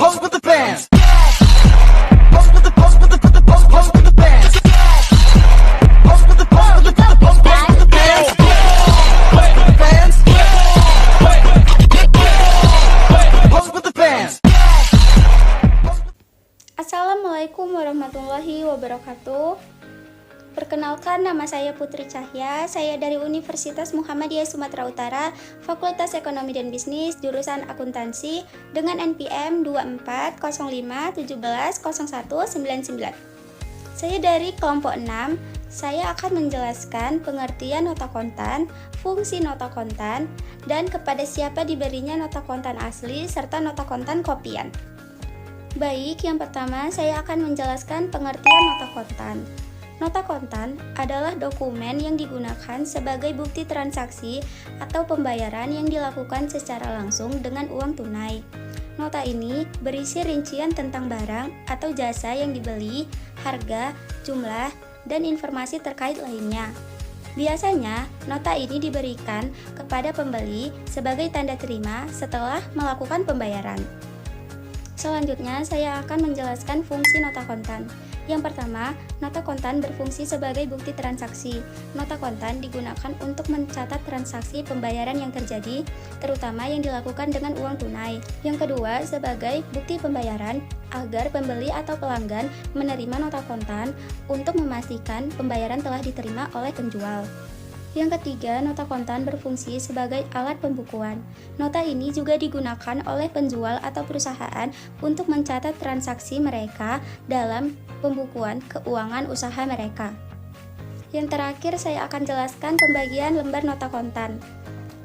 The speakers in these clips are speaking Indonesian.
pose with the bands. Pose with the pose with the pose with the bands. Pose with the pose with the pose with the bands. Pose with the bands. Pose with the bands. Assalamualaikum warahmatullahi wabarakatuh. Perkenalkan, nama saya Putri Cahya. Saya dari Universitas Muhammadiyah Sumatera Utara, Fakultas Ekonomi dan Bisnis, jurusan Akuntansi dengan NPM 2405170199. Saya dari kelompok 6. Saya akan menjelaskan pengertian nota kontan, fungsi nota kontan, dan kepada siapa diberinya nota kontan asli serta nota kontan kopian. Baik, yang pertama saya akan menjelaskan pengertian nota kontan. Nota kontan adalah dokumen yang digunakan sebagai bukti transaksi atau pembayaran yang dilakukan secara langsung dengan uang tunai. Nota ini berisi rincian tentang barang atau jasa yang dibeli, harga, jumlah, dan informasi terkait lainnya. Biasanya, nota ini diberikan kepada pembeli sebagai tanda terima setelah melakukan pembayaran. Selanjutnya, saya akan menjelaskan fungsi nota kontan. Yang pertama, nota kontan berfungsi sebagai bukti transaksi. Nota kontan digunakan untuk mencatat transaksi pembayaran yang terjadi, terutama yang dilakukan dengan uang tunai. Yang kedua, sebagai bukti pembayaran agar pembeli atau pelanggan menerima nota kontan untuk memastikan pembayaran telah diterima oleh penjual. Yang ketiga, nota kontan berfungsi sebagai alat pembukuan. Nota ini juga digunakan oleh penjual atau perusahaan untuk mencatat transaksi mereka dalam pembukuan keuangan usaha mereka. Yang terakhir, saya akan jelaskan pembagian lembar nota kontan.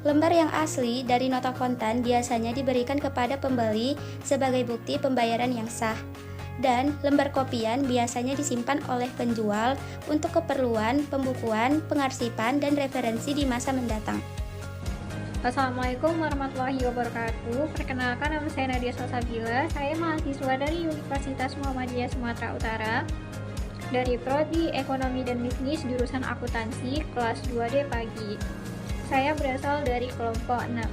Lembar yang asli dari nota kontan biasanya diberikan kepada pembeli sebagai bukti pembayaran yang sah. Dan lembar kopian biasanya disimpan oleh penjual untuk keperluan pembukuan, pengarsipan, dan referensi di masa mendatang. Assalamualaikum warahmatullahi wabarakatuh. Perkenalkan, nama saya Nadia Salsabila. Saya mahasiswa dari Universitas Muhammadiyah Sumatera Utara dari Prodi Ekonomi dan Bisnis jurusan Akuntansi kelas 2D pagi. Saya berasal dari kelompok 6.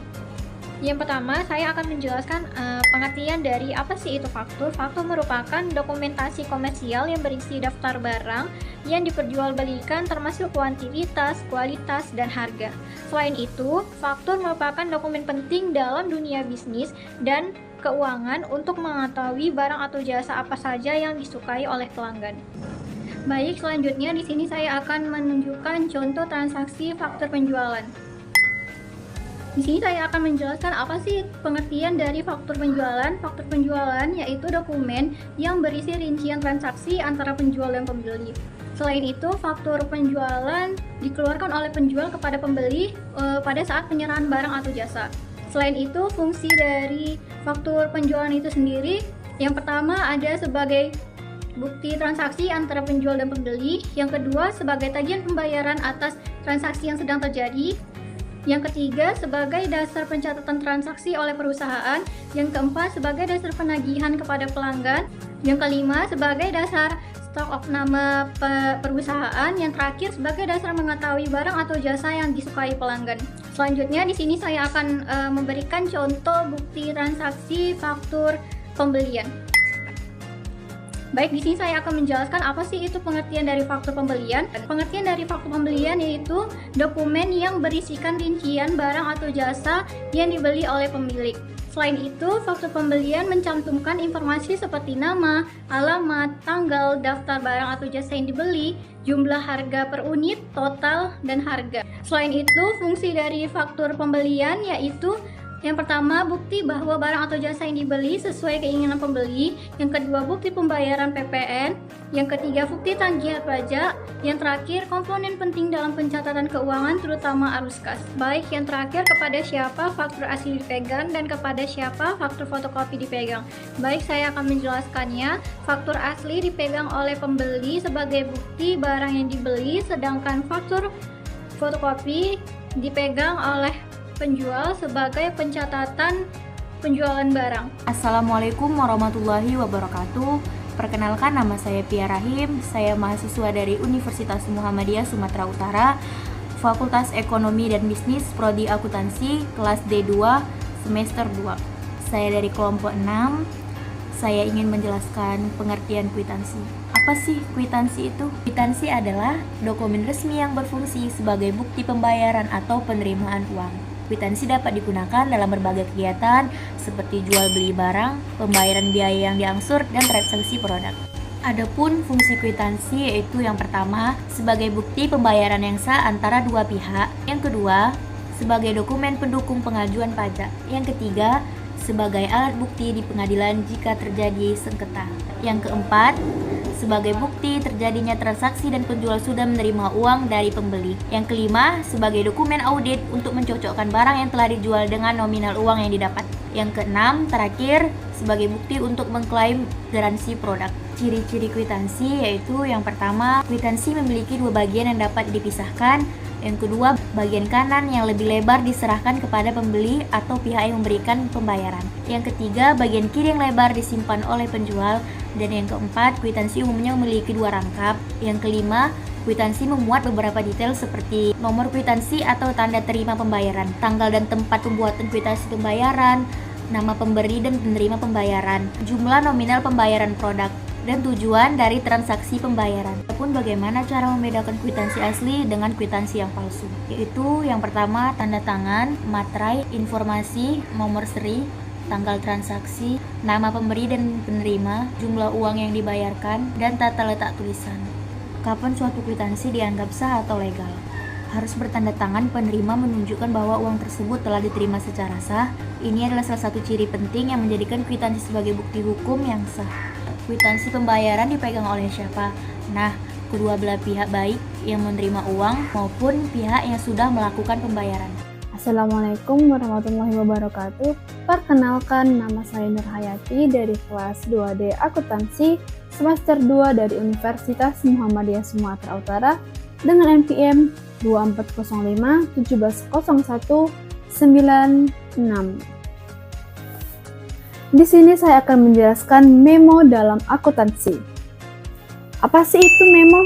Yang pertama, saya akan menjelaskan pengertian dari apa sih itu faktur. Faktur merupakan dokumentasi komersial yang berisi daftar barang yang diperjualbelikan termasuk kuantitas, kualitas, dan harga. Selain itu, faktur merupakan dokumen penting dalam dunia bisnis dan keuangan untuk mengetahui barang atau jasa apa saja yang disukai oleh pelanggan. Baik, selanjutnya di sini saya akan menunjukkan contoh transaksi faktur penjualan. Di sini saya akan menjelaskan apa sih pengertian dari faktur penjualan. Faktur penjualan yaitu dokumen yang berisi rincian transaksi antara penjual dan pembeli. Selain itu, faktur penjualan dikeluarkan oleh penjual kepada pembeli pada saat penyerahan barang atau jasa. Selain itu, fungsi dari faktur penjualan itu sendiri, yang pertama ada sebagai bukti transaksi antara penjual dan pembeli. Yang kedua, sebagai tagihan pembayaran atas transaksi yang sedang terjadi. Yang ketiga, sebagai dasar pencatatan transaksi oleh perusahaan. Yang keempat, sebagai dasar penagihan kepada pelanggan. Yang kelima, sebagai dasar stok of nama perusahaan. Yang terakhir, sebagai dasar mengetahui barang atau jasa yang disukai pelanggan. Selanjutnya, di sini saya akan memberikan contoh bukti transaksi faktur pembelian. Baik, di sini saya akan menjelaskan apa sih itu pengertian dari faktur pembelian. Pengertian dari faktur pembelian yaitu dokumen yang berisikan rincian barang atau jasa yang dibeli oleh pemilik. Selain itu, faktur pembelian mencantumkan informasi seperti nama, alamat, tanggal, daftar barang atau jasa yang dibeli, jumlah harga per unit, total, dan harga. Selain itu, fungsi dari faktur pembelian yaitu yang pertama, bukti bahwa barang atau jasa yang dibeli sesuai keinginan pembeli. Yang kedua, bukti pembayaran PPN. Yang ketiga, bukti tagihan pajak. Yang terakhir, komponen penting dalam pencatatan keuangan terutama arus kas. Baik, yang terakhir, kepada siapa faktur asli dipegang dan kepada siapa faktur fotokopi dipegang. Baik, saya akan menjelaskannya. Faktur asli dipegang oleh pembeli sebagai bukti barang yang dibeli, sedangkan faktur fotokopi dipegang oleh penjual sebagai pencatatan penjualan barang. Assalamualaikum warahmatullahi wabarakatuh. Perkenalkan, nama saya Pia Rahim. Saya mahasiswa dari Universitas Muhammadiyah Sumatera Utara, Fakultas Ekonomi dan Bisnis, Prodi Akuntansi, kelas D2, semester 2. Saya dari kelompok 6. saya ingin menjelaskan pengertian kwitansi. Apa sih kwitansi itu? Kwitansi adalah dokumen resmi yang berfungsi sebagai bukti pembayaran atau penerimaan uang. Kwitansi dapat digunakan dalam berbagai kegiatan seperti jual beli barang, pembayaran biaya yang diangsur, dan transaksi produk. Adapun fungsi kwitansi yaitu yang pertama, sebagai bukti pembayaran yang sah antara dua pihak. Yang kedua, sebagai dokumen pendukung pengajuan pajak. Yang ketiga, sebagai alat bukti di pengadilan jika terjadi sengketa. Yang keempat, sebagai bukti terjadinya transaksi dan penjual sudah menerima uang dari pembeli. Yang kelima, sebagai dokumen audit untuk mencocokkan barang yang telah dijual dengan nominal uang yang didapat. Yang keenam, terakhir, sebagai bukti untuk mengklaim garansi produk. Ciri-ciri kwitansi yaitu yang pertama, kwitansi memiliki dua bagian yang dapat dipisahkan. Yang kedua, bagian kanan yang lebih lebar diserahkan kepada pembeli atau pihak yang memberikan pembayaran. Yang ketiga, bagian kiri yang lebar disimpan oleh penjual. Dan yang keempat, kwitansi umumnya memiliki dua rangkap. Yang kelima, kwitansi memuat beberapa detail seperti nomor kwitansi atau tanda terima pembayaran, tanggal dan tempat pembuatan kwitansi pembayaran, nama pemberi dan penerima pembayaran, jumlah nominal pembayaran produk, dan tujuan dari transaksi pembayaran. Adapun bagaimana cara membedakan kwitansi asli dengan kwitansi yang palsu, yaitu yang pertama, tanda tangan, materai, informasi, nomor seri, tanggal transaksi, nama pemberi dan penerima, jumlah uang yang dibayarkan, dan tata letak tulisan. Kapan suatu kwitansi dianggap sah atau legal? Harus bertanda tangan penerima menunjukkan bahwa uang tersebut telah diterima secara sah. Ini adalah salah satu ciri penting yang menjadikan kwitansi sebagai bukti hukum yang sah. Kwitansi pembayaran dipegang oleh siapa? Nah, kedua belah pihak, baik yang menerima uang maupun pihak yang sudah melakukan pembayaran. Assalamualaikum warahmatullahi wabarakatuh. Perkenalkan, nama saya Nur Hayati dari kelas 2D Akuntansi semester 2 dari Universitas Muhammadiyah Sumatera Utara dengan NPM 2405 1701 96. Di sini saya akan menjelaskan memo dalam akuntansi. Apa sih itu memo?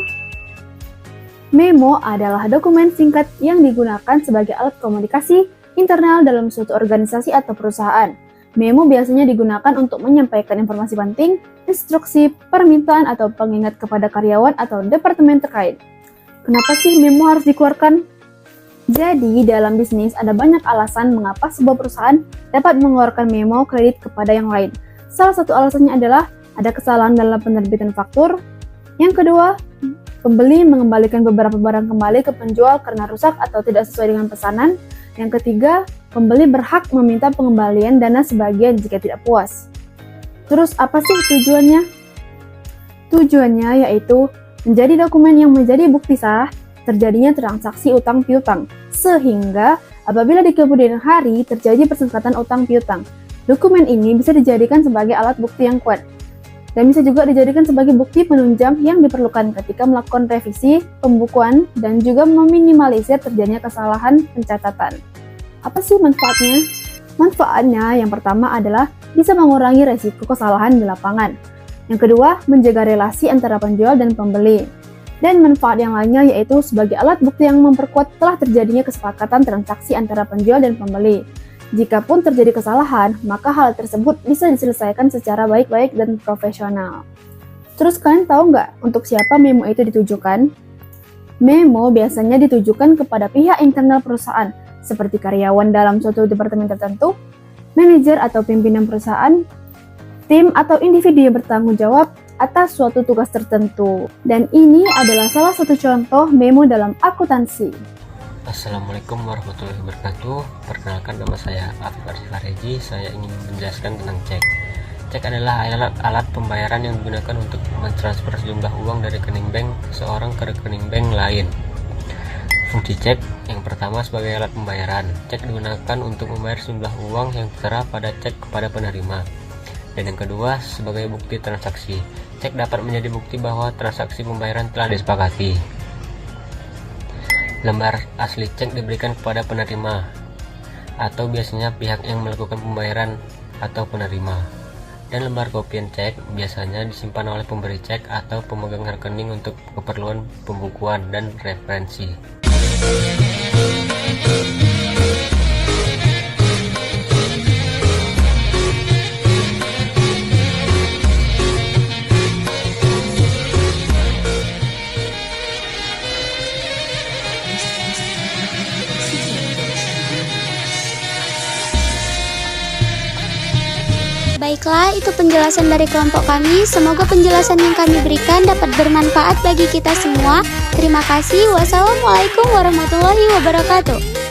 Memo adalah dokumen singkat yang digunakan sebagai alat komunikasi internal dalam suatu organisasi atau perusahaan. Memo biasanya digunakan untuk menyampaikan informasi penting, instruksi, permintaan, atau pengingat kepada karyawan atau departemen terkait. Kenapa sih memo harus dikeluarkan? Jadi, dalam bisnis ada banyak alasan mengapa sebuah perusahaan dapat mengeluarkan memo kredit kepada yang lain. Salah satu alasannya adalah ada kesalahan dalam penerbitan faktur. Yang kedua, pembeli mengembalikan beberapa barang kembali ke penjual karena rusak atau tidak sesuai dengan pesanan. Yang ketiga, pembeli berhak meminta pengembalian dana sebagian jika tidak puas. Terus apa sih tujuannya? Tujuannya yaitu menjadi dokumen yang menjadi bukti sah terjadinya transaksi utang piutang, sehingga apabila di kemudian hari terjadi persengketaan utang piutang, dokumen ini bisa dijadikan sebagai alat bukti yang kuat. Dan bisa juga dijadikan sebagai bukti penunjang yang diperlukan ketika melakukan revisi, pembukuan, dan juga meminimalisir terjadinya kesalahan pencatatan. Apa sih manfaatnya? Manfaatnya yang pertama adalah bisa mengurangi resiko kesalahan di lapangan. Yang kedua, menjaga relasi antara penjual dan pembeli. Dan manfaat yang lainnya yaitu sebagai alat bukti yang memperkuat telah terjadinya kesepakatan transaksi antara penjual dan pembeli. Jikapun terjadi kesalahan, maka hal tersebut bisa diselesaikan secara baik-baik dan profesional. Terus kalian tahu nggak untuk siapa memo itu ditujukan? Memo biasanya ditujukan kepada pihak internal perusahaan, seperti karyawan dalam suatu departemen tertentu, manajer atau pimpinan perusahaan, tim atau individu yang bertanggung jawab atas suatu tugas tertentu. Dan ini adalah salah satu contoh memo dalam akuntansi. Assalamualaikum warahmatullahi wabarakatuh. Perkenalkan, nama saya Afif Arsifareji. Saya ingin menjelaskan tentang cek. Cek adalah alat pembayaran yang digunakan untuk mentransfer sejumlah uang dari rekening bank seseorang ke rekening bank lain. Fungsi cek yang pertama sebagai alat pembayaran. Cek digunakan untuk membayar sejumlah uang yang tertera pada cek kepada penerima. Dan yang kedua sebagai bukti transaksi. Cek dapat menjadi bukti bahwa transaksi pembayaran telah disepakati. Lembar asli cek diberikan kepada penerima atau biasanya pihak yang melakukan pembayaran atau penerima. Dan lembar kopian cek biasanya disimpan oleh pemberi cek atau pemegang rekening untuk keperluan pembukuan dan referensi. Baiklah, itu penjelasan dari kelompok kami. Semoga penjelasan yang kami berikan dapat bermanfaat bagi kita semua. Terima kasih. Wassalamualaikum warahmatullahi wabarakatuh.